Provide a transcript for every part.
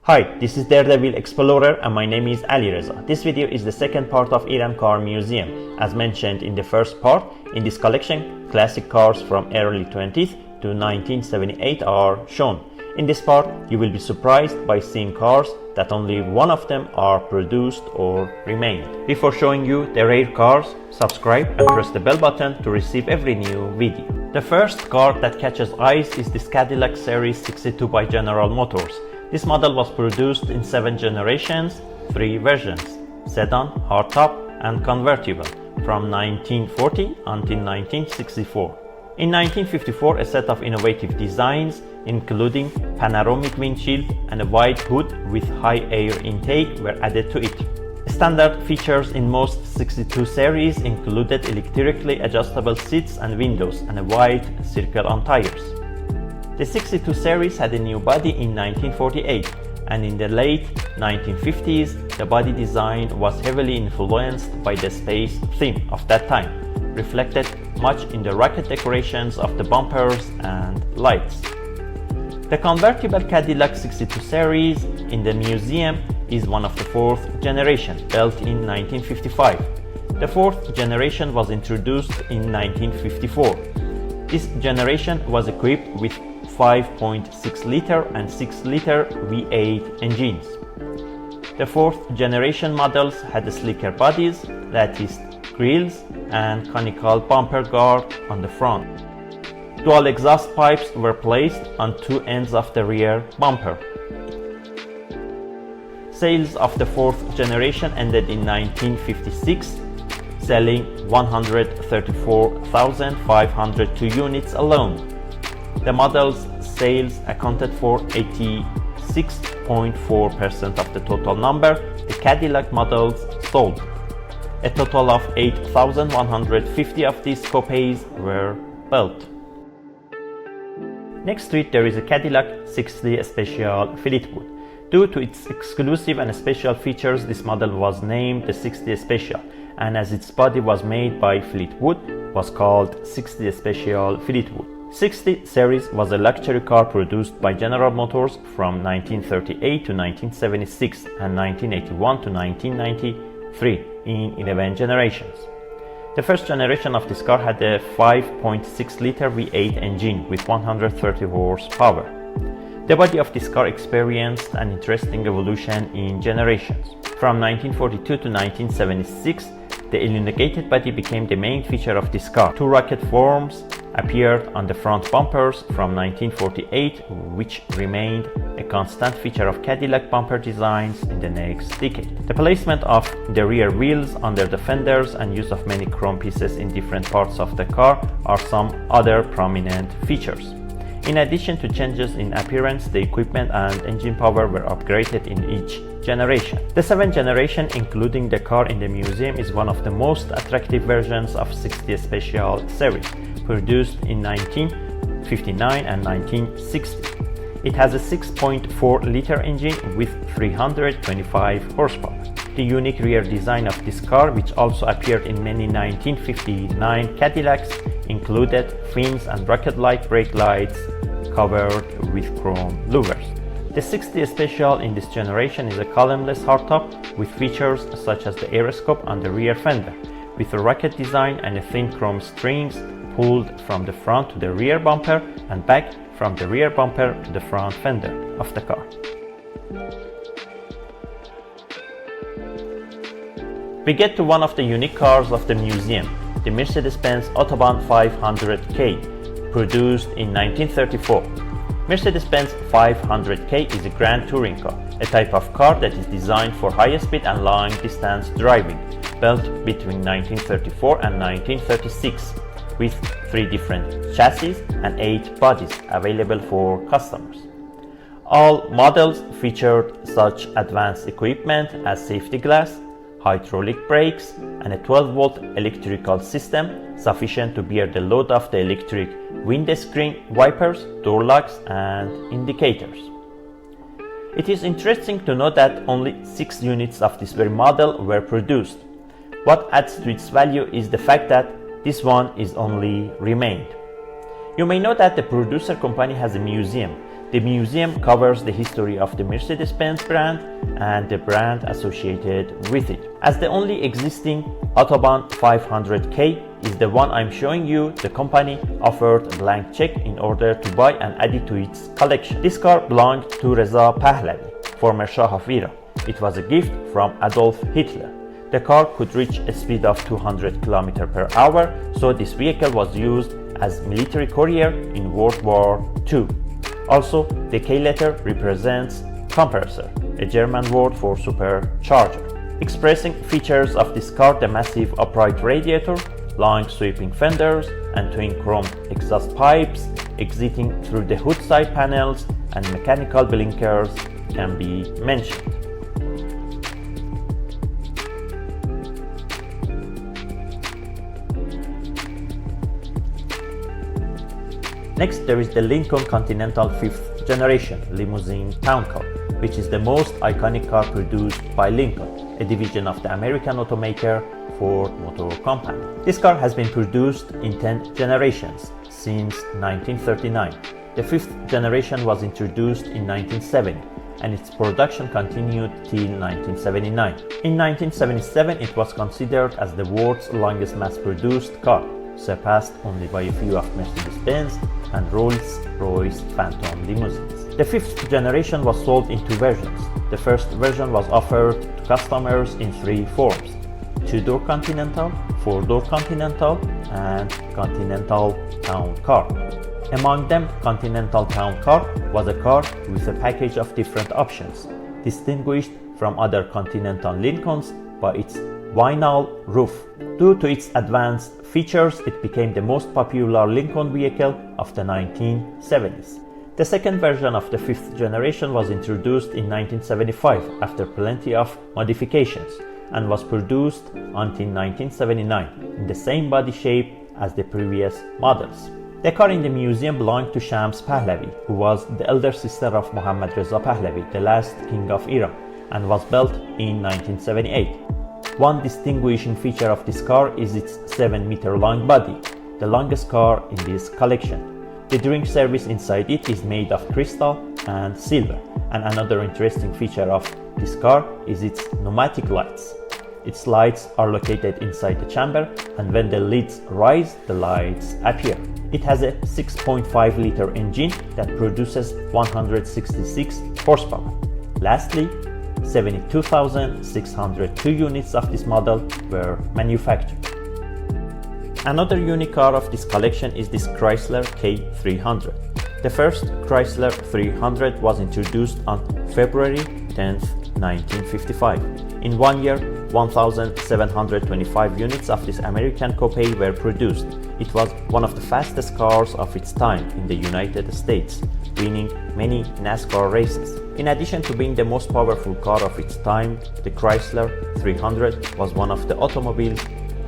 Hi, this is Daredevil Explorer and my name is Ali Reza. This video is the second part of Tehran Car Museum. As mentioned in the first part, in this collection, classic cars from early 20th to 1978 are shown. In this part, you will be surprised by seeing cars that only one of them are produced or remained. Before showing you the rare cars, subscribe and press the bell button to receive every new video. The first car that catches eyes is this Cadillac Series 62 by General Motors. This model was produced in 7 generations, 3 versions: sedan, hardtop, and convertible, from 1940 until 1964. In 1954, a set of innovative designs, including panoramic windshield and a wide hood with high air intake, were added to it. Standard features in most 62 series included electrically adjustable seats and windows and a wide circle on tires. The 62 series had a new body in 1948, and in the late 1950s, the body design was heavily influenced by the space theme of that time, reflected much in the rocket decorations of the bumpers and lights. The convertible Cadillac 62 series in the museum is one of the 4th generation, built in 1955. The 4th generation was introduced in 1954. This generation was equipped with 5.6-liter and 6-liter V8 engines. The 4th generation models had sleeker bodies, latticed grills, and conical bumper guard on the front. Dual exhaust pipes were placed on 2 ends of the rear bumper. Sales of the 4th generation ended in 1956, selling 134,502 units alone. The model's sales accounted for 86.4% of the total number the Cadillac models sold. A total of 8,150 of these coupes were built. Next to it there is a Cadillac 60 Special Fleetwood. Due to its exclusive and special features, this model was named the 60 Special, and as its body was made by Fleetwood, was called 60 Special Fleetwood. 60 series was a luxury car produced by General Motors from 1938 to 1976 and 1981 to 1993 in 11 generations. The first generation of this car had a 5.6-liter V8 engine with 130 horsepower. The body of this car experienced an interesting evolution in generations. From 1942 to 1976, the elongated body became the main feature of this car. 2 rocket forms appeared on the front bumpers from 1948, which remained a constant feature of Cadillac bumper designs in the next decade. The placement of the rear wheels under the fenders and use of many chrome pieces in different parts of the car are some other prominent features. In addition to changes in appearance, the equipment and engine power were upgraded in each generation. The 7th generation, including the car in the museum, is one of the most attractive versions of 60 Special series, produced in 1959 and 1960. It has a 6.4-liter engine with 325 horsepower. The unique rear design of this car, which also appeared in many 1959 Cadillacs, included fins and rocket-like brake lights covered with chrome louvers. The 60 Special in this generation is a columnless hardtop with features such as the aeroscope on the rear fender, with a rocket design and a thin chrome strings pulled from the front to the rear bumper and back from the rear bumper to the front fender of the car. We get to one of the unique cars of the museum, the Mercedes-Benz Autobahn 500K, produced in 1934. Mercedes-Benz 500K is a grand touring car, a type of car that is designed for high speed and long distance driving, built between 1934 and 1936, with 3 different chassis and 8 bodies available for customers. All models featured such advanced equipment as safety glass, hydraulic brakes, and a 12-volt electrical system sufficient to bear the load of the electric windscreen wipers, door locks, and indicators. It is interesting to note that only 6 units of this very model were produced. What adds to its value is the fact that this one is only remained. You may know that the producer company has a museum The museum covers the history of the Mercedes-Benz brand and the brand associated with it. As the only existing Autobahn 500K is the one I'm showing you, the company offered a blank check in order to buy and add it to its collection. This car belonged to Reza Pahlavi, former Shah of Iran. It was a gift from Adolf Hitler. The car could reach a speed of 200 km per hour, so this vehicle was used as military courier in World War II. Also, the K letter represents compressor, a German word for supercharger. Expressing features of this car: the massive upright radiator, long sweeping fenders, and twin chrome exhaust pipes exiting through the hood side panels, and mechanical blinkers can be mentioned. Next, there is the Lincoln Continental 5th generation limousine town car, which is the most iconic car produced by Lincoln, a division of the American automaker Ford Motor Company. This car has been produced in 10 generations since 1939. The 5th generation was introduced in 1970, and its production continued till 1979. In 1977, it was considered as the world's longest mass-produced car, surpassed only by a few of Mercedes-Benz and Rolls-Royce Phantom limousines. The 5th generation was sold in two versions. The first version was offered to customers in three forms: 2-door Continental, 4-door Continental, and Continental Town Car. Among them, Continental Town Car was a car with a package of different options, distinguished from other Continental Lincolns by its vinyl roof. Due to its advanced features, it became the most popular Lincoln vehicle of the 1970s. The second version of the 5th generation was introduced in 1975 after plenty of modifications, and was produced until 1979 in the same body shape as the previous models. The car in the museum belonged to Shams Pahlavi, who was the elder sister of Mohammad Reza Pahlavi, the last king of Iran, and was built in 1978. One distinguishing feature of this car is its 7-meter long body, the longest car in this collection. The drink service inside it is made of crystal and silver, and another interesting feature of this car is its pneumatic lights. Its lights are located inside the chamber, and when the lids rise, the lights appear. It has a 6.5-liter engine that produces 166 horsepower. Lastly, 72,602 units of this model were manufactured. Another unique car of this collection is this Chrysler K300. The first Chrysler 300 was introduced on February 10, 1955. In 1 year, 1,725 units of this American coupe were produced. It was one of the fastest cars of its time in the United States, winning many NASCAR races. In addition to being the most powerful car of its time, the Chrysler 300 was one of the automobiles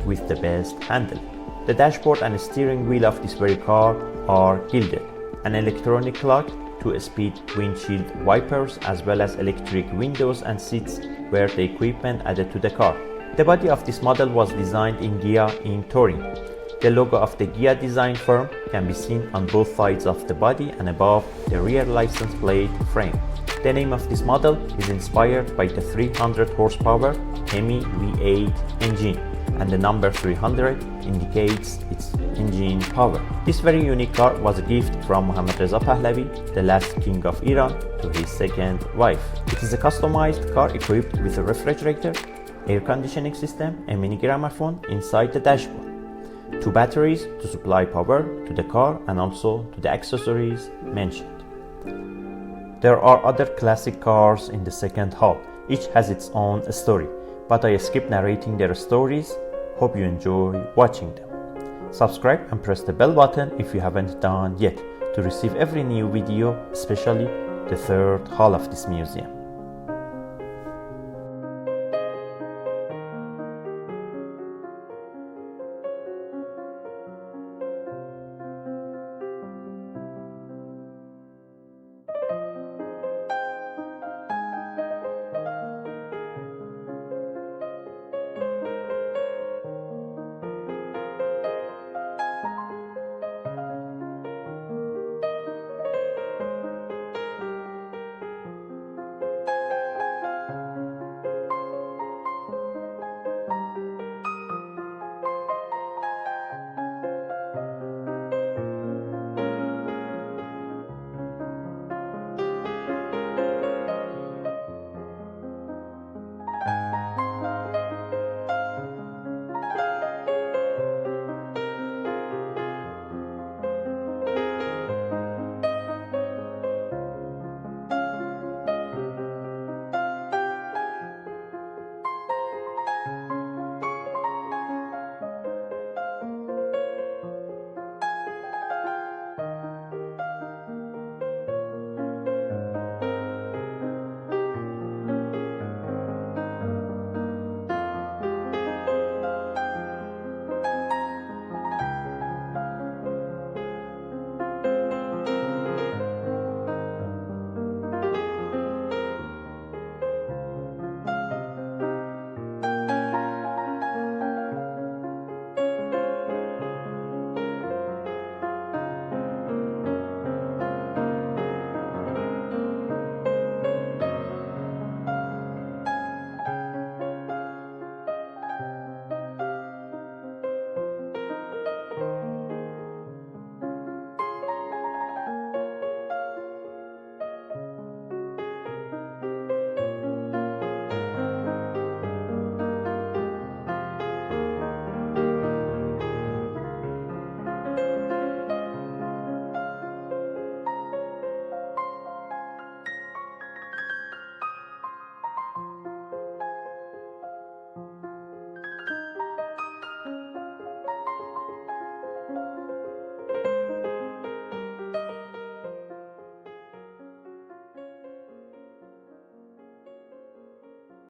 with the best handling. The dashboard and steering wheel of this very car are gilded. An electronic clock, 2-speed windshield wipers, as well as electric windows and seats were the equipment added to the car. The body of this model was designed in Ghia in Turin. The logo of the Ghia design firm can be seen on both sides of the body and above the rear license plate frame. The name of this model is inspired by the 300 horsepower Hemi V8 engine, and the number 300 indicates its engine power. This very unique car was a gift from Mohammad Reza Pahlavi, the last king of Iran, to his second wife. It is a customized car equipped with a refrigerator, air conditioning system, a mini gramophone inside the dashboard, 2 batteries to supply power to the car and also to the accessories mentioned. There are other classic cars in the second hall. Each has its own story, but I skip narrating their stories. Hope you enjoy watching them. Subscribe and press the bell button if you haven't done yet to receive every new video, especially the third hall of this museum.